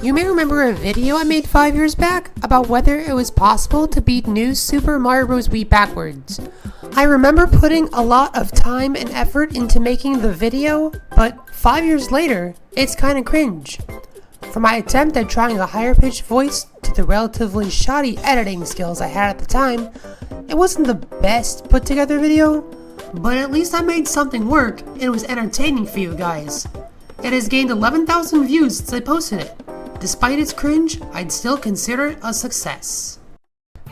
You may remember a video I made 5 years back about whether it was possible to beat New Super Mario Bros. Wii backwards. I remember putting a lot of time and effort into making the video, but 5 years later, it's kinda cringe. From my attempt at trying a higher pitched voice to the relatively shoddy editing skills I had at the time, it wasn't the best put together video, but at least I made something work and it was entertaining for you guys. It has gained 11,000 views since I posted it. Despite its cringe, I'd still consider it a success.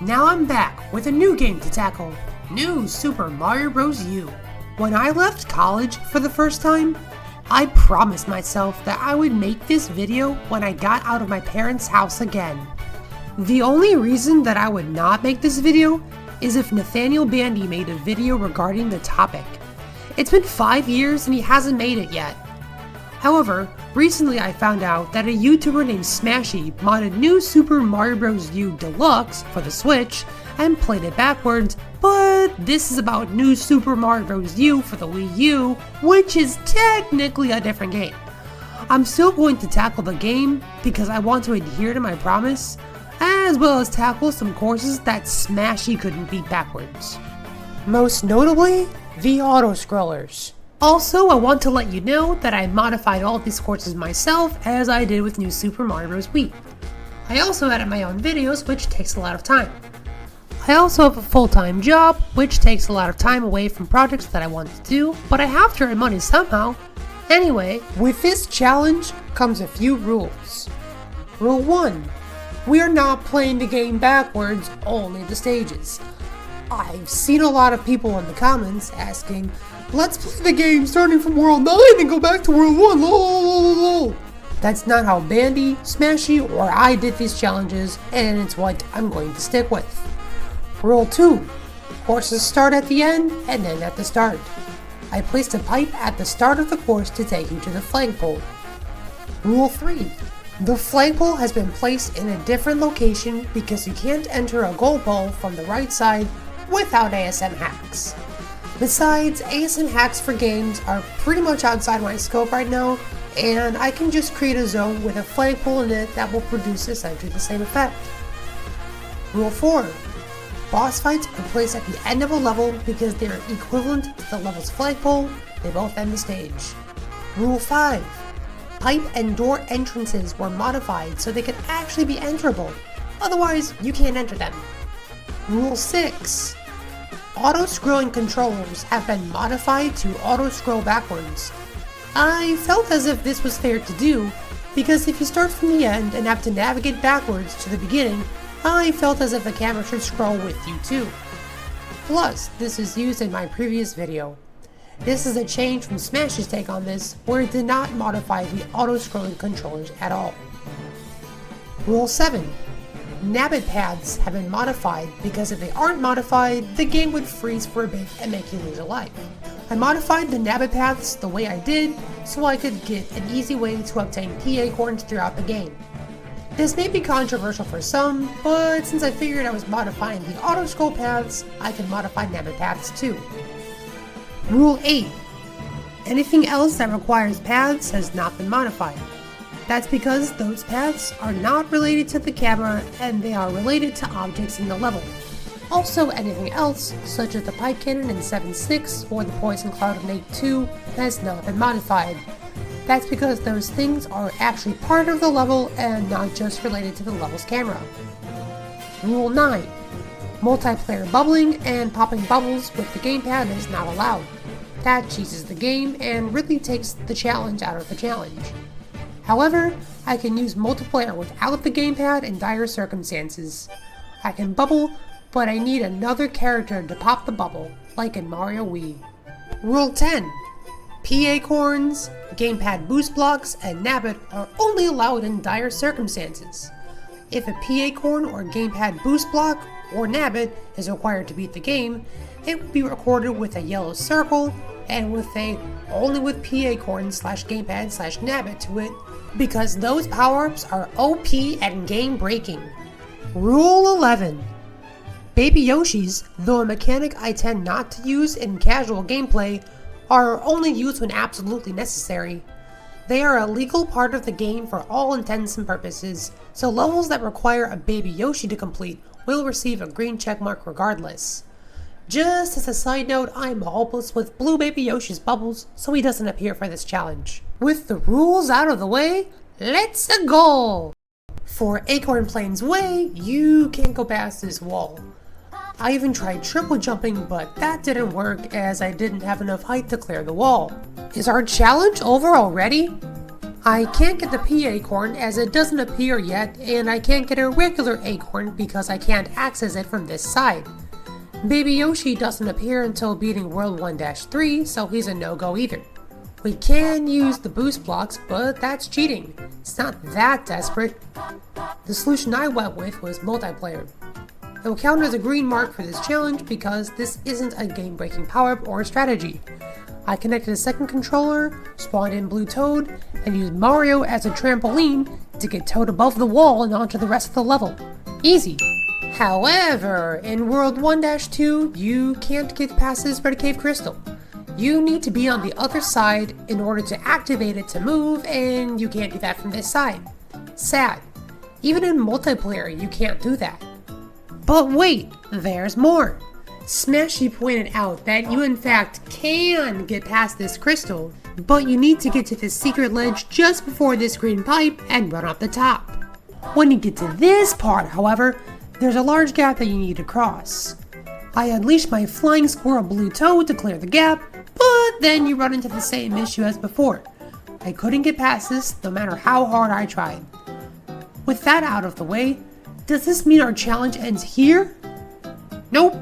Now I'm back with a new game to tackle, New Super Mario Bros. U. When I left college for the first time, I promised myself that I would make this video when I got out of my parents' house again. The only reason that I would not make this video is if Nathaniel Bandy made a video regarding the topic. It's been 5 years and he hasn't made it yet. However, recently I found out that a YouTuber named Smashy modded New Super Mario Bros. U Deluxe for the Switch and played it backwards, but this is about New Super Mario Bros. U for the Wii U, which is technically a different game. I'm still going to tackle the game because I want to adhere to my promise, as well as tackle some courses that Smashy couldn't beat backwards. Most notably, the auto-scrollers. Also, I want to let you know that I modified all of these courses myself as I did with New Super Mario Bros. Wii. I also edit my own videos, which takes a lot of time. I also have a full-time job, which takes a lot of time away from projects that I want to do, but I have to earn money somehow. Anyway, with this challenge comes a few rules. Rule 1. We are not playing the game backwards, only the stages. I've seen a lot of people in the comments asking, "Let's play the game starting from World 9 and go back to World 1, lol." That's not how Bandy, Smashy, or I did these challenges, and it's what I'm going to stick with. Rule 2. Courses start at the end and end at the start. I placed a pipe at the start of the course to take you to the flagpole. Rule 3. The flagpole has been placed in a different location because you can't enter a goal pole from the right side without ASM hacks. Besides, ASM hacks for games are pretty much outside my scope right now, and I can just create a zone with a flagpole in it that will produce essentially the same effect. Rule 4. Boss fights are placed at the end of a level because they are equivalent to the level's flagpole, they both end the stage. Rule 5. Pipe and door entrances were modified so they could actually be enterable, otherwise you can't enter them. Rule 6. Auto-scrolling controllers have been modified to auto-scroll backwards. I felt as if this was fair to do, because if you start from the end and have to navigate backwards to the beginning, I felt as if the camera should scroll with you too. Plus, this is used in my previous video. This is a change from Smash's take on this, where it did not modify the auto-scrolling controllers at all. Rule 7. Nabbit paths have been modified because if they aren't modified, the game would freeze for a bit and make you lose a life. I modified the Nabbit paths the way I did so I could get an easy way to obtain P acorns throughout the game. This may be controversial for some, but since I figured I was modifying the auto-scroll paths, I can modify Nabbit paths too. Rule 8. Anything else that requires paths has not been modified. That's because those paths are not related to the camera and they are related to objects in the level. Also, anything else, such as the pipe cannon in 7.6 or the poison cloud in 8.2, has not been modified. That's because those things are actually part of the level and not just related to the level's camera. Rule 9. Multiplayer bubbling and popping bubbles with the gamepad is not allowed. That cheeses the game and really takes the challenge out of the challenge. However, I can use multiplayer without the gamepad in dire circumstances. I can bubble, but I need another character to pop the bubble, like in Mario Wii. Rule 10. P acorns, gamepad boost blocks, and Nabbit are only allowed in dire circumstances. If a P acorn or gamepad boost block or Nabbit is required to beat the game, it will be recorded with a yellow circle and with a only with P acorns / gamepad / Nabbit to it, because those power-ups are OP and game breaking. Rule 11. Baby Yoshis, though a mechanic I tend not to use in casual gameplay, are only used when absolutely necessary. They are a legal part of the game for all intents and purposes, so levels that require a baby Yoshi to complete will receive a green checkmark regardless. Just as a side note, I'm hopeless with blue baby Yoshi's bubbles, so he doesn't appear for this challenge. With the rules out of the way, let's go! For Acorn Plains Way, you can't go past this wall. I even tried triple jumping, but that didn't work as I didn't have enough height to clear the wall. Is our challenge over already? I can't get the P acorn as it doesn't appear yet, and I can't get a regular acorn because I can't access it from this side. Baby Yoshi doesn't appear until beating World 1-3, so he's a no-go either. We can use the boost blocks, but that's cheating. It's not that desperate. The solution I went with was multiplayer. It will count as a green mark for this challenge because this isn't a game-breaking power-up or strategy. I connected a second controller, spawned in Blue Toad, and used Mario as a trampoline to get Toad above the wall and onto the rest of the level. Easy. However, in World 1-2, you can't get past this Red Cave Crystal. You need to be on the other side in order to activate it to move, and you can't do that from this side. Sad. Even in multiplayer, you can't do that. But wait, there's more! Smashy pointed out that you in fact can get past this crystal, but you need to get to this secret ledge just before this green pipe and run up the top. When you get to this part, however, there's a large gap that you need to cross. I unleashed my flying squirrel Blue Toad to clear the gap, but then you run into the same issue as before. I couldn't get past this no matter how hard I tried. With that out of the way, does this mean our challenge ends here? Nope.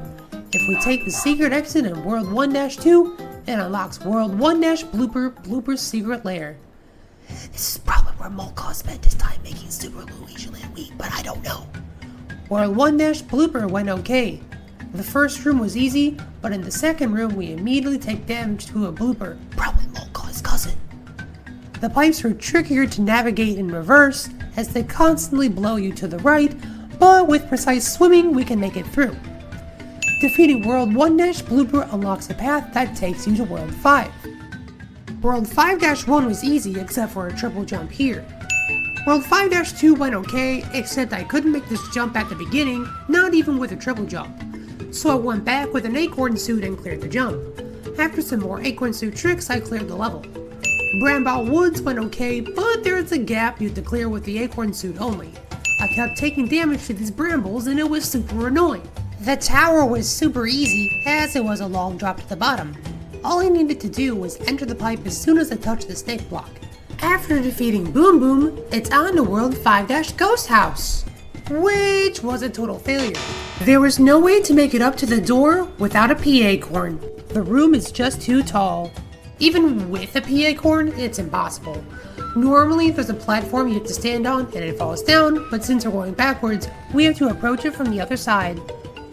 If we take the secret exit in World 1-2, it unlocks World 1-Blooper's secret lair. This is probably where Molka spent his time making Super Luigi Land weak, but I don't know. World 1-Blooper went okay. The first room was easy, but in the second room we immediately take damage to a blooper, probably Molka's cousin. The pipes were trickier to navigate in reverse, as they constantly blow you to the right, but with precise swimming we can make it through. Defeating World 1-Blooper unlocks a path that takes you to World 5. World 5-1 was easy except for a triple jump here. World 5-2 went okay, except I couldn't make this jump at the beginning, not even with a triple jump. So I went back with an acorn suit and cleared the jump. After some more acorn suit tricks, I cleared the level. Bramble Woods went okay, but there's a gap you have to clear with the acorn suit only. I kept taking damage to these brambles and it was super annoying. The tower was super easy as it was a long drop to the bottom. All I needed to do was enter the pipe as soon as I touched the snake block. After defeating Boom Boom, it's on to World 5-Ghost House, which was a total failure. There was no way to make it up to the door without a P acorn. The room is just too tall. Even with a P acorn, it's impossible. Normally there's a platform you have to stand on and it falls down, but since we're going backwards, we have to approach it from the other side.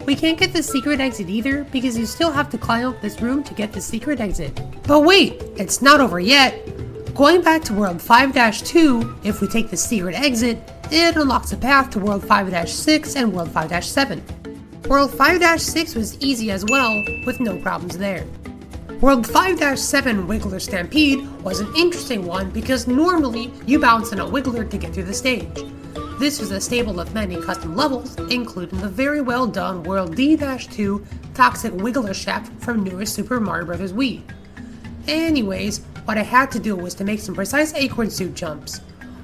We can't get the secret exit either because you still have to climb up this room to get the secret exit. But wait, it's not over yet. Going back to World 5-2, if we take the secret exit, it unlocks a path to World 5-6 and World 5-7. World 5-6 was easy as well, with no problems there. World 5-7 Wiggler Stampede was an interesting one because normally you bounce on a Wiggler to get through the stage. This was a stable of many custom levels, including the very well done World D-2 Toxic Wiggler Shaft from newer Super Mario Bros. Wii. Anyways, what I had to do was to make some precise acorn suit jumps.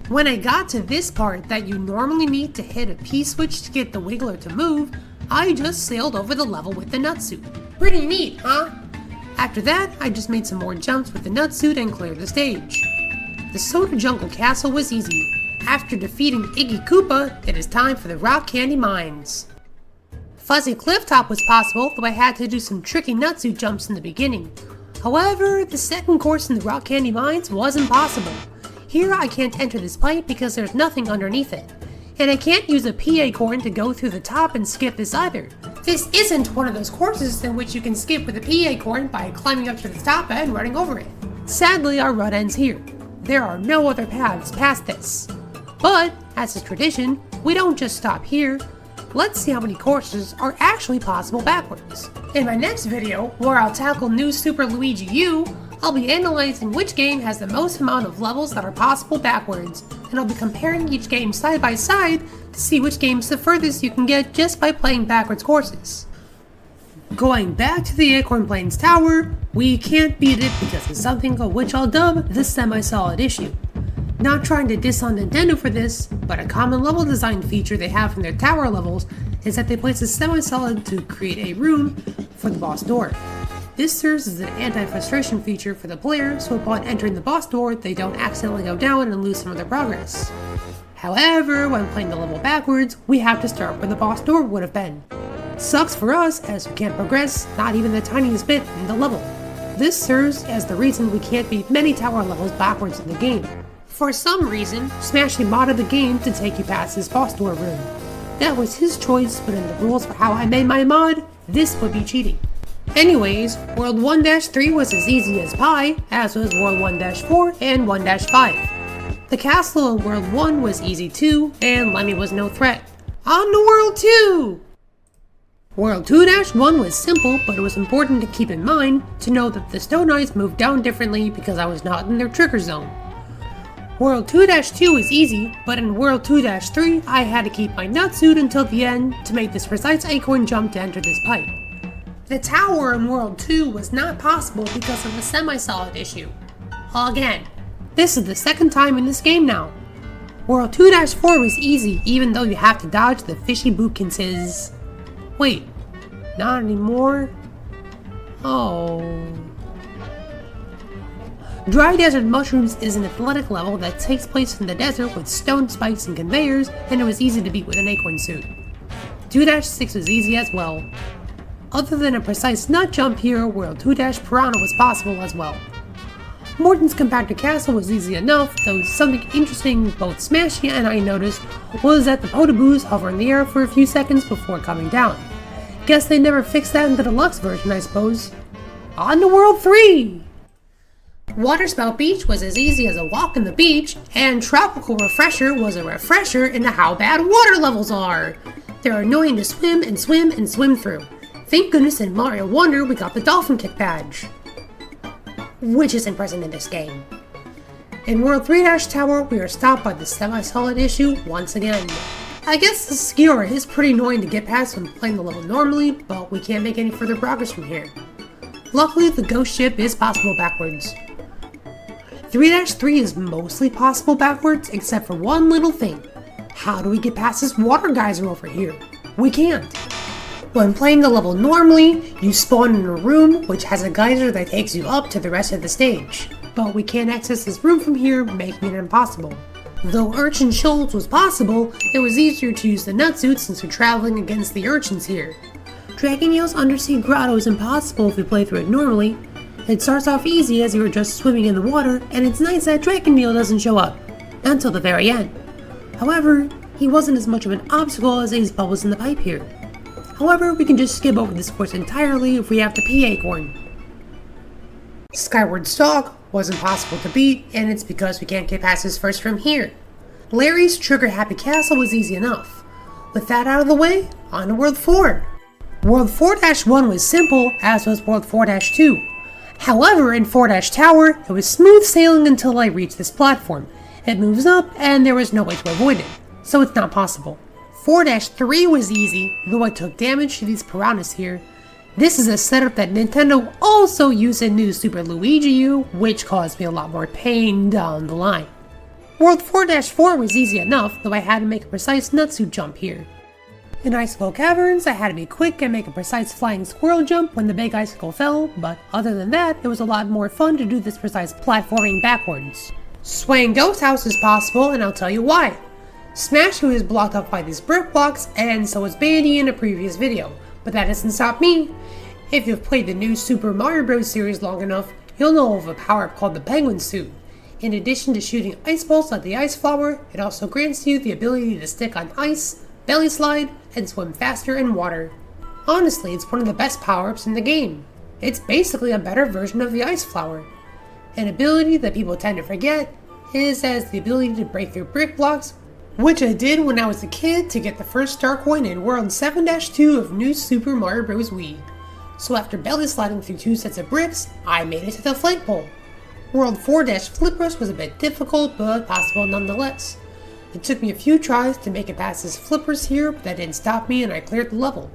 When I got to this part that you normally need to hit a P-switch to get the Wiggler to move, I just sailed over the level with the nutsuit. Pretty neat, huh? After that, I just made some more jumps with the nutsuit and cleared the stage. The Soda Jungle Castle was easy. After defeating Iggy Koopa, it is time for the Rock Candy Mines. Fuzzy Cliff Top was possible, though I had to do some tricky nutsuit jumps in the beginning. However, the second course in the Rock Candy Mines was impossible. Here I can't enter this pipe because there's nothing underneath it. And I can't use a P acorn to go through the top and skip this either. This isn't one of those courses in which you can skip with a P acorn by climbing up to the top and running over it. Sadly, our run ends here. There are no other paths past this. But, as is tradition, we don't just stop here. Let's see how many courses are actually possible backwards. In my next video, where I'll tackle New Super Luigi U, I'll be analyzing which game has the most amount of levels that are possible backwards, and I'll be comparing each game side by side to see which game's the furthest you can get just by playing backwards courses. Going back to the Acorn Plains Tower, we can't beat it because of something of which I'll dub the semi-solid issue. Not trying to diss on Nintendo for this, but a common level design feature they have in their tower levels is that they place a semi-solid to create a room for the boss door. This serves as an anti-frustration feature for the player, so upon entering the boss door, they don't accidentally go down and lose some of their progress. However, when playing the level backwards, we have to start where the boss door would have been. Sucks for us, as we can't progress not even the tiniest bit in the level. This serves as the reason we can't beat many tower levels backwards in the game. For some reason, Smashy modded the game to take you past his boss door room. That was his choice, but in the rules for how I made my mod, this would be cheating. Anyways, World 1-3 was as easy as pie, as was World 1-4 and 1-5. The castle in World 1 was easy too, and Lemmy was no threat. On to World 2! World 2-1 was simple, but it was important to keep in mind to know that the Stone Knights moved down differently because I was not in their trigger zone. World 2-2 is easy, but in World 2-3 I had to keep my nutsuit until the end to make this precise acorn jump to enter this pipe. The tower in World 2 was not possible because of the semi-solid issue. Again, this is the second time in this game now. World 2-4 was easy even though you have to dodge the fishy bootkinses. Wait, not anymore? Oh. Dry Desert Mushrooms is an athletic level that takes place in the desert with stone spikes and conveyors, and it was easy to beat with an acorn suit. 2-6 was easy as well. Other than a precise nut jump here, World 2-Piranha was possible as well. Morton's Compacted Castle was easy enough, though something interesting both Smashy and I noticed was that the Potaboos hover in the air for a few seconds before coming down. Guess they never fixed that in the deluxe version, I suppose. On to World 3! Waterspout Beach was as easy as a walk on the beach, and Tropical Refresher was a refresher into how bad water levels are. They're annoying to swim and swim and swim through. Thank goodness in Mario Wonder we got the Dolphin Kick badge, which isn't present in this game. In World 3-Tower, we are stopped by the semi-solid issue once again. I guess the skewer is pretty annoying to get past when playing the level normally, but we can't make any further progress from here. Luckily, the ghost ship is possible backwards. 3-3 is mostly possible backwards, except for one little thing. How do we get past this water geyser over here? We can't. When playing the level normally, you spawn in a room which has a geyser that takes you up to the rest of the stage. But we can't access this room from here, making it impossible. Though Urchin Shoals was possible, it was easier to use the nutsuit since we're traveling against the urchins here. Dragon Eel's Undersea Grotto is impossible if we play through it normally. It starts off easy as you are just swimming in the water, and it's nice that Dragon Eel doesn't show up, until the very end. However, he wasn't as much of an obstacle as Ace Bubbles in the pipe here. However, we can just skip over this course entirely if we have to pee Acorn. Skyward Stalk wasn't possible to beat, and it's because we can't get past this first from here. Larry's Trigger Happy Castle was easy enough. With that out of the way, on to World 4. World 4-1 was simple, as was World 4-2. However, in 4-Tower, it was smooth sailing until I reached this platform. It moves up, and there was no way to avoid it, so it's not possible. 4-3 was easy, though I took damage to these piranhas here. This is a setup that Nintendo also used in New Super Luigi U, which caused me a lot more pain down the line. World 4-4 was easy enough, though I had to make a precise nutsuit jump here. In Icicle Caverns, I had to be quick and make a precise flying squirrel jump when the big icicle fell, but other than that, it was a lot more fun to do this precise platforming backwards. Swaying Ghost House is possible, and I'll tell you why. Smashy is blocked up by these brick blocks, and so is Bandy in a previous video, but that doesn't stop me. If you've played the new Super Mario Bros. Series long enough, you'll know of a power-up called the Penguin Suit. In addition to shooting ice balls like the Ice Flower, it also grants you the ability to stick on ice, belly slide, and swim faster in water. Honestly, it's one of the best power-ups in the game. It's basically a better version of the Ice Flower. An ability that people tend to forget is as the ability to break through brick blocks, which I did when I was a kid to get the first star coin in World 7-2 of New Super Mario Bros. Wii. So after belly sliding through 2 sets of bricks, I made it to the flagpole. World 4-Flippers was a bit difficult, but possible nonetheless. It took me a few tries to make it past his flippers here, but that didn't stop me and I cleared the level.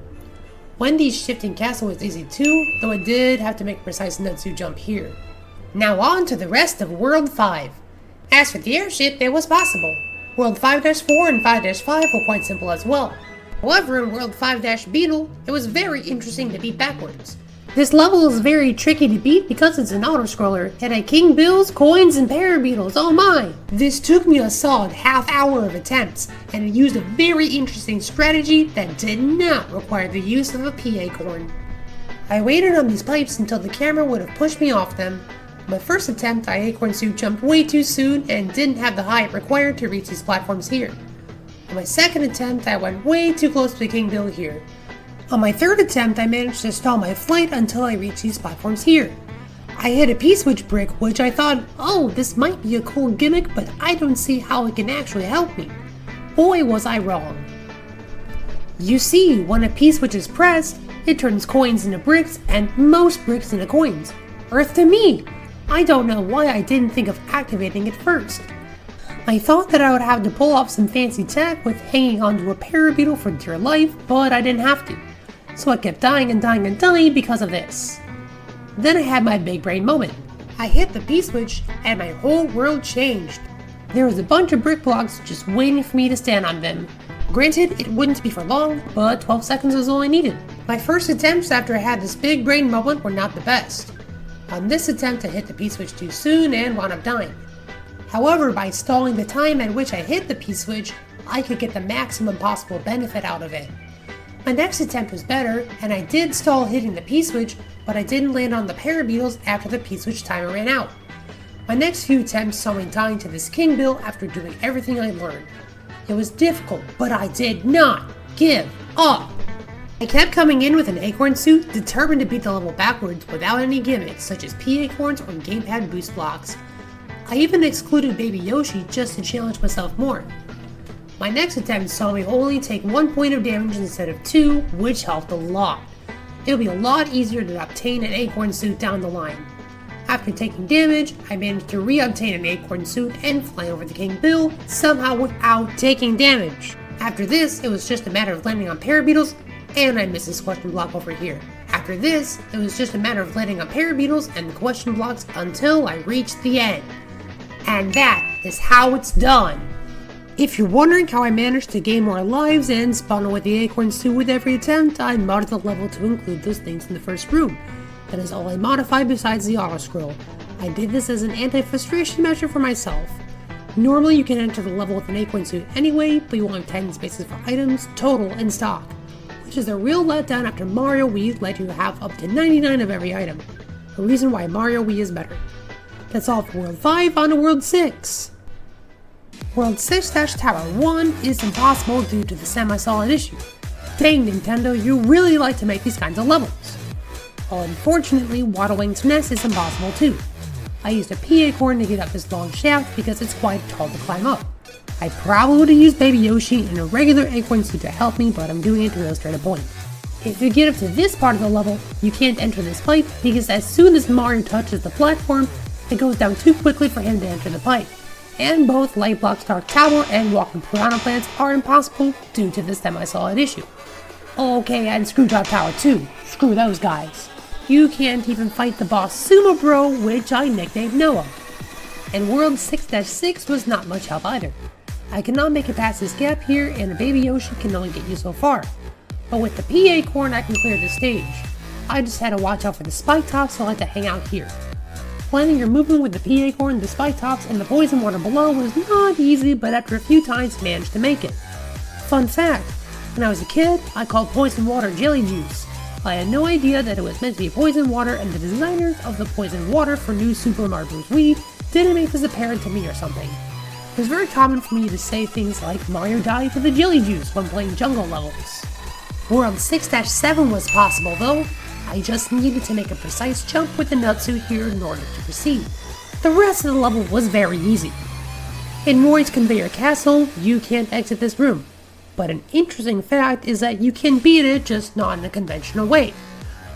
Wendy's shifting castle was easy too, though I did have to make a precise nutsu jump here. Now on to the rest of World 5. As for the airship, it was possible. World 5-4 and 5-5 were quite simple as well. However, in World 5-Beetle, it was very interesting to beat backwards. This level is very tricky to beat because it's an auto-scroller, and I king bills, coins, and parabeetles, oh my! This took me a solid half hour of attempts, and it used a very interesting strategy that did not require the use of a pea acorn. I waited on these pipes until the camera would have pushed me off them. My first attempt, I acorn suit jumped way too soon and didn't have the height required to reach these platforms here. On my second attempt, I went way too close to the king bill here. On my third attempt, I managed to stall my flight until I reached these platforms here. I hit a P-switch brick, which I thought, oh, this might be a cool gimmick, but I don't see how it can actually help me. Boy, was I wrong. You see, when a P-switch is pressed, it turns coins into bricks and most bricks into coins. Earth to me! I don't know why I didn't think of activating it first. I thought that I would have to pull off some fancy tech with hanging onto a parabeetle for dear life, but I didn't have to. So I kept dying and dying and dying because of this. Then I had my big brain moment. I hit the P-switch and my whole world changed. There was a bunch of brick blocks just waiting for me to stand on them. Granted, it wouldn't be for long, but 12 seconds was all I needed. My first attempts after I had this big brain moment were not the best. On this attempt I hit the P-switch too soon and wound up dying. However, by stalling the time at which I hit the P-switch, I could get the maximum possible benefit out of it. My next attempt was better, and I did stall hitting the P-switch, but I didn't land on the parabeetles after the P-switch timer ran out. My next few attempts saw me dying to this king bill after doing everything I learned. It was difficult, but I did not give up. I kept coming in with an acorn suit, determined to beat the level backwards without any gimmicks such as pea acorns or gamepad boost blocks. I even excluded Baby Yoshi just to challenge myself more. My next attempt saw me only take 1 point of damage instead of 2, which helped a lot. It would be a lot easier to obtain an acorn suit down the line. After taking damage, I managed to re-obtain an acorn suit and fly over the king bill, somehow without taking damage. After this, it was just a matter of landing on parabeetles, and I missed this question block over here. After this, it was just a matter of landing on parabeetles and the question blocks until I reached the end. And that is how it's done. If you're wondering how I managed to gain more lives and spawn with the acorn suit with every attempt, I modded the level to include those things in the first room. That is all I modified besides the auto scroll. I did this as an anti-frustration measure for myself. Normally you can enter the level with an acorn suit anyway, but you want 10 spaces for items, total, and stock. Which is a real letdown after Mario Wii let you have up to 99 of every item. A reason why Mario Wii is better. That's all for World 5, on to World 6. World 6-Tower 1 is impossible due to the semi-solid issue. Dang Nintendo, you really like to make these kinds of levels. Well, unfortunately, Waddlewing's Nest is impossible too. I used a pea acorn to get up this long shaft because it's quite tall to climb up. I probably would have used Baby Yoshi in a regular acorn suit to help me, but I'm doing it to illustrate a point. If you get up to this part of the level, you can't enter this pipe because as soon as Mario touches the platform, it goes down too quickly for him to enter the pipe. And both Light Block Star Tower and Walking Piranha Plants are impossible due to the semi-solid issue. Okay, and Screwjob Tower too. Screw those guys. You can't even fight the boss Sumo Bro, which I nicknamed Noah. And World 6-6 was not much help either. I cannot make it past this gap here, and a Baby Yoshi can only get you so far. But with the pea acorn, I can clear the stage. I just had to watch out for the spike tops, so I had to hang out here. Planning your movement with the pea acorn, the spike tops, and the poison water below was not easy, but after a few times managed to make it. Fun fact, when I was a kid, I called poison water jelly juice. I had no idea that it was meant to be poison water, and the designers of the poison water for New Super Mario Bros. Wii didn't make this apparent to me or something. It was very common for me to say things like Mario died to the jelly juice when playing jungle levels. World 6-7 was possible though. I just needed to make a precise jump with the nutsuit here in order to proceed. The rest of the level was very easy. In Roy's Conveyor Castle, you can't exit this room. But an interesting fact is that you can beat it, just not in a conventional way.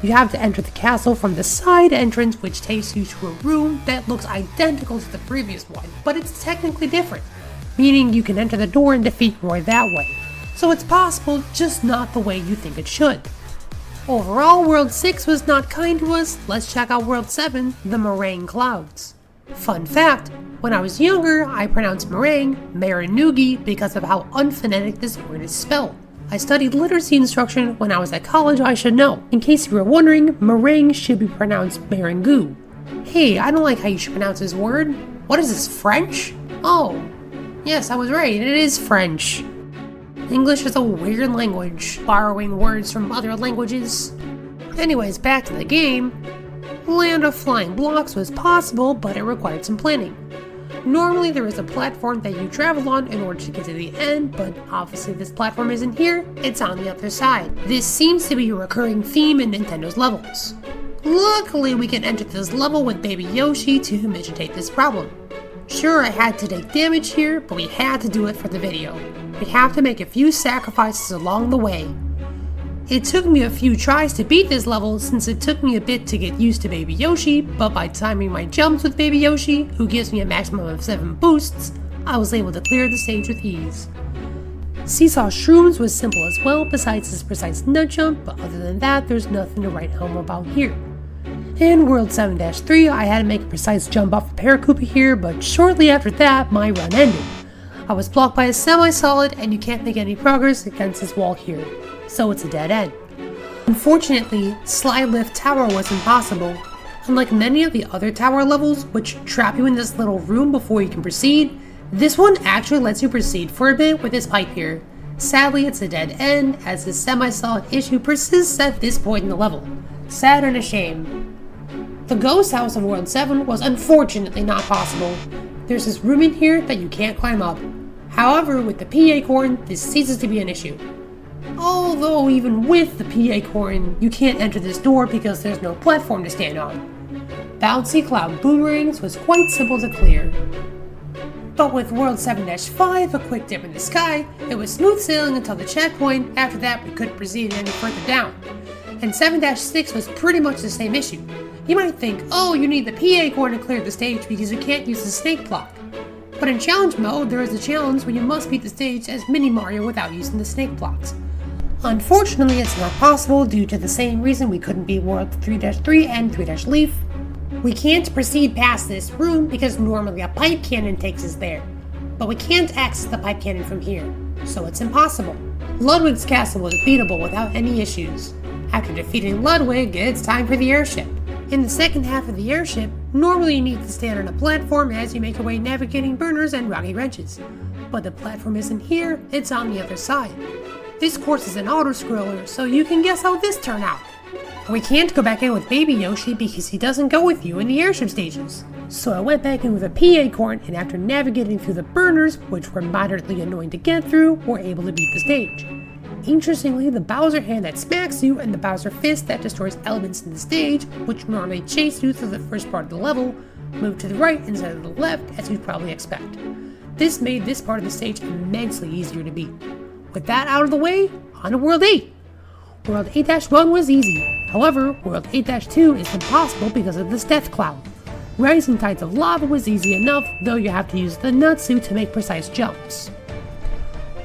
You have to enter the castle from the side entrance, which takes you to a room that looks identical to the previous one, but it's technically different, meaning you can enter the door and defeat Roy that way. So it's possible, just not the way you think it should. Overall, World 6 was not kind to us. Let's check out World 7, the Meringue Clouds. Fun fact, when I was younger, I pronounced meringue, Marinugi, because of how unphonetic this word is spelled. I studied literacy instruction when I was at college, I should know. In case you were wondering, meringue should be pronounced meringue. Hey, I don't like how you should pronounce this word. What is this, French? Oh, yes, I was right, it is French. English is a weird language, borrowing words from other languages. Anyways, back to the game. Land of Flying Blocks was possible, but it required some planning. Normally there is a platform that you travel on in order to get to the end, but obviously this platform isn't here, it's on the other side. This seems to be a recurring theme in Nintendo's levels. Luckily we can enter this level with Baby Yoshi to mitigate this problem. Sure, I had to take damage here, but we had to do it for the video. We have to make a few sacrifices along the way. It took me a few tries to beat this level since it took me a bit to get used to Baby Yoshi, but by timing my jumps with Baby Yoshi, who gives me a maximum of 7 boosts, I was able to clear the stage with ease. Seesaw Shrooms was simple as well besides this precise nut jump, but other than that there's nothing to write home about here. In World 7-3 I had to make a precise jump off a Paracupa here, but shortly after that my run ended. I was blocked by a semi-solid and you can't make any progress against this wall here, so it's a dead end. Unfortunately, Slide Lift Tower was impossible. Unlike many of the other tower levels, which trap you in this little room before you can proceed, this one actually lets you proceed for a bit with this pipe here. Sadly, it's a dead end, as this semi-solid issue persists at this point in the level. Sad and a shame. The Ghost House of World 7 was unfortunately not possible. There's this room in here that you can't climb up. However, with the P Acorn, this ceases to be an issue. Although even with the P Acorn, you can't enter this door because there's no platform to stand on. Bouncy Cloud Boomerangs was quite simple to clear. But with World 7-5, a quick dip in the sky, it was smooth sailing until the checkpoint. After that we couldn't proceed any further down. And 7-6 was pretty much the same issue. You might think, oh, you need the P Acorn to clear the stage because you can't use the snake block. But in challenge mode, there is a challenge where you must beat the stage as Mini Mario without using the snake blocks. Unfortunately, it's not possible due to the same reason we couldn't beat World 3-3 and 3-Leaf. We can't proceed past this room because normally a pipe cannon takes us there. But we can't access the pipe cannon from here, so it's impossible. Ludwig's castle was beatable without any issues. After defeating Ludwig, it's time for the airship. In the second half of the airship, normally you need to stand on a platform as you make your way navigating burners and rocky wrenches. But the platform isn't here, it's on the other side. This course is an auto-scroller, so you can guess how this turned out. We can't go back in with Baby Yoshi because he doesn't go with you in the airship stages. So I went back in with a P Acorn, and after navigating through the burners, which were moderately annoying to get through, we're able to beat the stage. Interestingly, the Bowser hand that smacks you and the Bowser fist that destroys elements in the stage, which normally chase you through the first part of the level, move to the right instead of the left, as you'd probably expect. This made this part of the stage immensely easier to beat. With that out of the way, on to World 8! World 8-1 was easy. However, World 8-2 is impossible because of this Death Cloud. Rising Tides of Lava was easy enough, though you have to use the nutsuit to make precise jumps.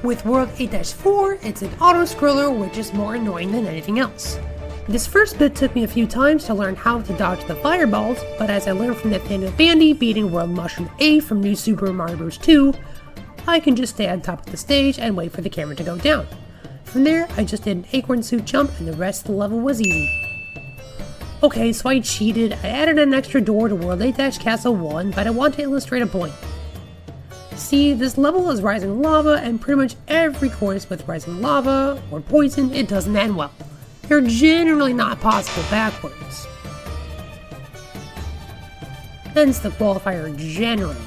With World 8-4, it's an auto-scroller which is more annoying than anything else. This first bit took me a few times to learn how to dodge the fireballs, but as I learned from Nathaniel Bandy beating World Mushroom A from New Super Mario Bros. 2, I can just stay on top of the stage and wait for the camera to go down. From there, I just did an acorn suit jump and the rest of the level was easy. Okay, so I cheated. I added an extra door to World 8-Castle 1, but I want to illustrate a point. See, this level is rising lava, and pretty much every course with rising lava or poison, it doesn't end well. They're generally not possible backwards. Hence the qualifier generally.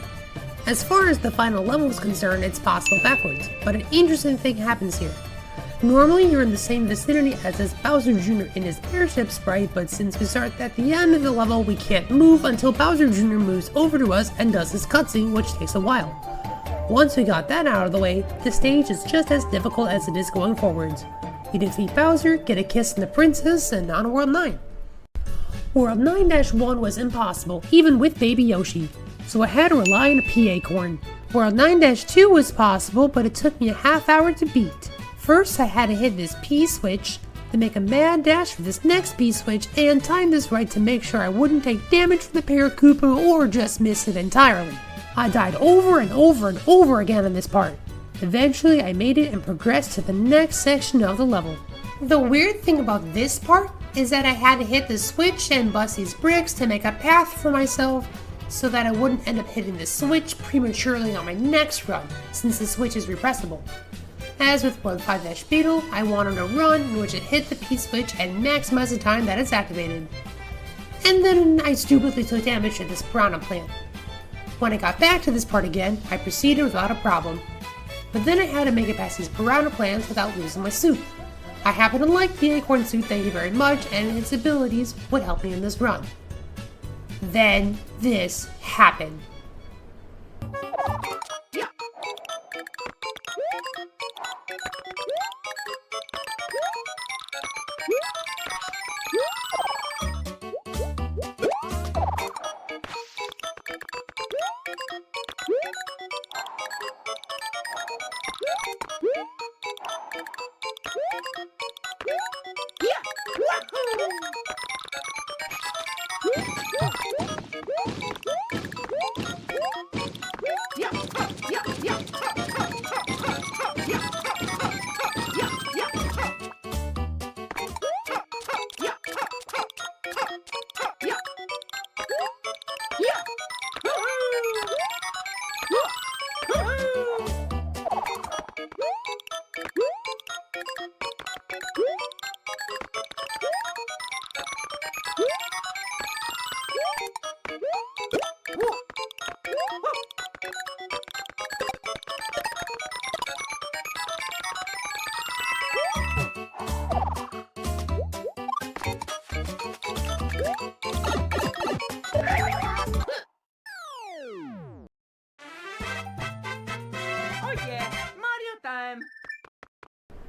As far as the final level is concerned, it's possible backwards, but an interesting thing happens here. Normally you're in the same vicinity as this Bowser Jr. in his airship sprite, but since we start at the end of the level, we can't move until Bowser Jr. moves over to us and does his cutscene, which takes a while. Once we got that out of the way, the stage is just as difficult as it is going forwards. We defeat Bowser, get a kiss from the princess, and on to World 9. World 9-1 was impossible, even with Baby Yoshi, so I had to rely on a P acorn. World 9-2 was possible, but it took me a half hour to beat. First, I had to hit this P switch, then make a mad dash for this next P switch, and time this right to make sure I wouldn't take damage from the Paracupa or just miss it entirely. I died over and over and over again on this part. Eventually, I made it and progressed to the next section of the level. The weird thing about this part is that I had to hit the switch and bust these bricks to make a path for myself so that I wouldn't end up hitting the switch prematurely on my next run, since the switch is repressible. As with World 5-Beetle, I wanted a run in which it hit the P switch and maximize the time that it's activated. And then I stupidly took damage to this piranha plant. When I got back to this part again, I proceeded without a problem. But then I had to make it past these piranha plants without losing my suit. I happen to like the acorn suit, thank you very much, and its abilities would help me in this run. Then this happened.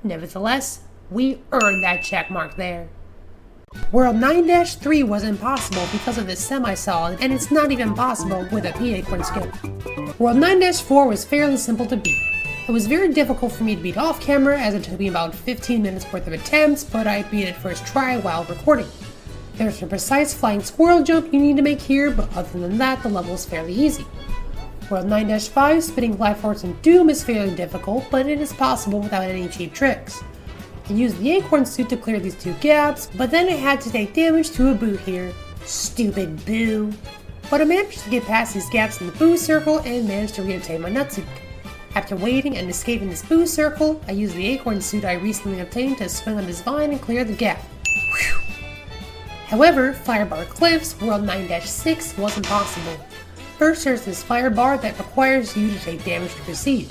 Nevertheless, we earned that check mark there. World 9-3 was impossible because of this semi-solid, and it's not even possible with a P acorn skip. World 9-4 was fairly simple to beat. It was very difficult for me to beat off camera as it took me about 15 minutes worth of attempts, but I beat it first try while recording. There's a precise flying squirrel jump you need to make here, but other than that, the level is fairly easy. World 9-5, spinning platforms in Doom is fairly difficult, but it is possible without any cheap tricks. I used the acorn suit to clear these two gaps, but then I had to take damage to a Boo here. Stupid Boo. But I managed to get past these gaps in the Boo circle and managed to reobtain my nut suit. After waiting and escaping this Boo circle, I used the acorn suit I recently obtained to swing on this vine and clear the gap. Whew. However, Firebar Cliffs World 9-6 wasn't possible. First, there's this fire bar that requires you to take damage to proceed.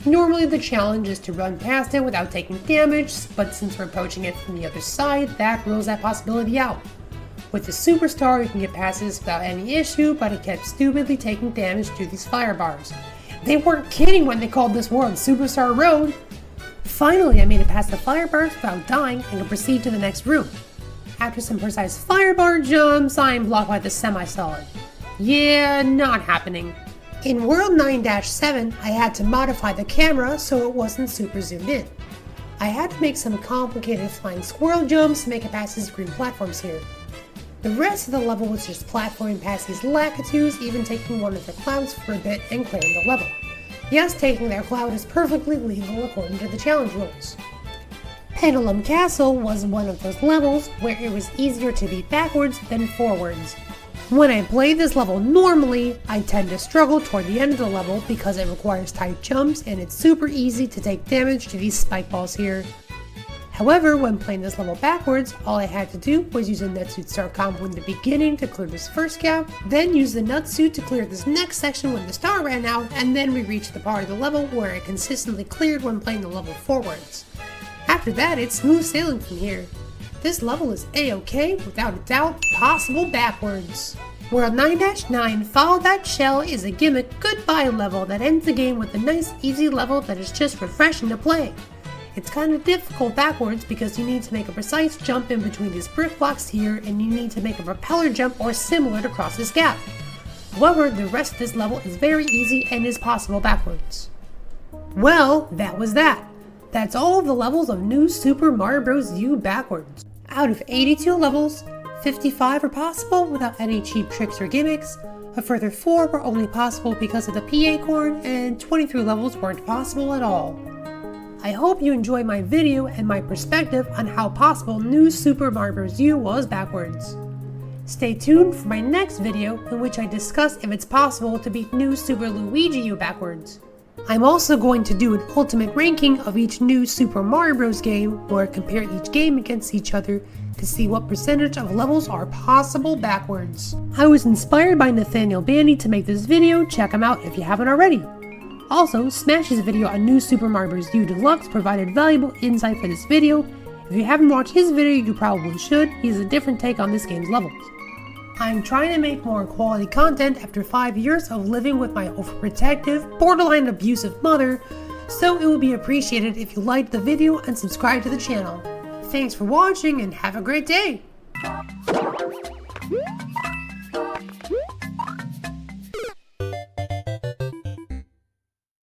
Normally the challenge is to run past it without taking damage, but since we're approaching it from the other side, that rules that possibility out. With the Superstar you can get past this without any issue, but I kept stupidly taking damage to these fire bars. They weren't kidding when they called this world Superstar Road! Finally I made it past the fire bars without dying and could proceed to the next room. After some precise fire bar jumps, I am blocked by the semi-solid. Yeah, not happening. In World 9-7, I had to modify the camera so it wasn't super zoomed in. I had to make some complicated flying squirrel jumps to make it past these green platforms here. The rest of the level was just platforming past these Lakitus, even taking one of their clouds for a bit and clearing the level. Yes, taking their cloud is perfectly legal according to the challenge rules. Pendulum Castle was one of those levels where it was easier to beat backwards than forwards. When I play this level normally, I tend to struggle toward the end of the level because it requires tight jumps and it's super easy to take damage to these spike balls here. However, when playing this level backwards, all I had to do was use a Nutsuit Star combo in the beginning to clear this first gap, then use the Nutsuit to clear this next section when the star ran out, and then we reached the part of the level where I consistently cleared when playing the level forwards. After that, it's smooth sailing from here. This level is A-OK, without a doubt, possible backwards. World 9-9 Follow That Shell is a gimmick goodbye level that ends the game with a nice easy level that is just refreshing to play. It's kind of difficult backwards because you need to make a precise jump in between these brick blocks here, and you need to make a propeller jump or similar to cross this gap. However, the rest of this level is very easy and is possible backwards. Well, that was that. That's all of the levels of New Super Mario Bros. U backwards. Out of 82 levels, 55 are possible without any cheap tricks or gimmicks, a further 4 were only possible because of the P acorn, and 23 levels weren't possible at all. I hope you enjoyed my video and my perspective on how possible New Super Mario Bros. U was backwards. Stay tuned for my next video in which I discuss if it's possible to beat New Super Luigi U backwards. I'm also going to do an ultimate ranking of each New Super Mario Bros. Game, where I compare each game against each other to see what percentage of levels are possible backwards. I was inspired by Nathaniel Bandy to make this video, check him out if you haven't already. Also, Smashy's video on New Super Mario Bros. U Deluxe provided valuable insight for this video. If you haven't watched his video, you probably should. He has a different take on this game's levels. I'm trying to make more quality content after 5 years of living with my overprotective, borderline abusive mother, so it would be appreciated if you liked the video and subscribe to the channel. Thanks for watching and have a great day!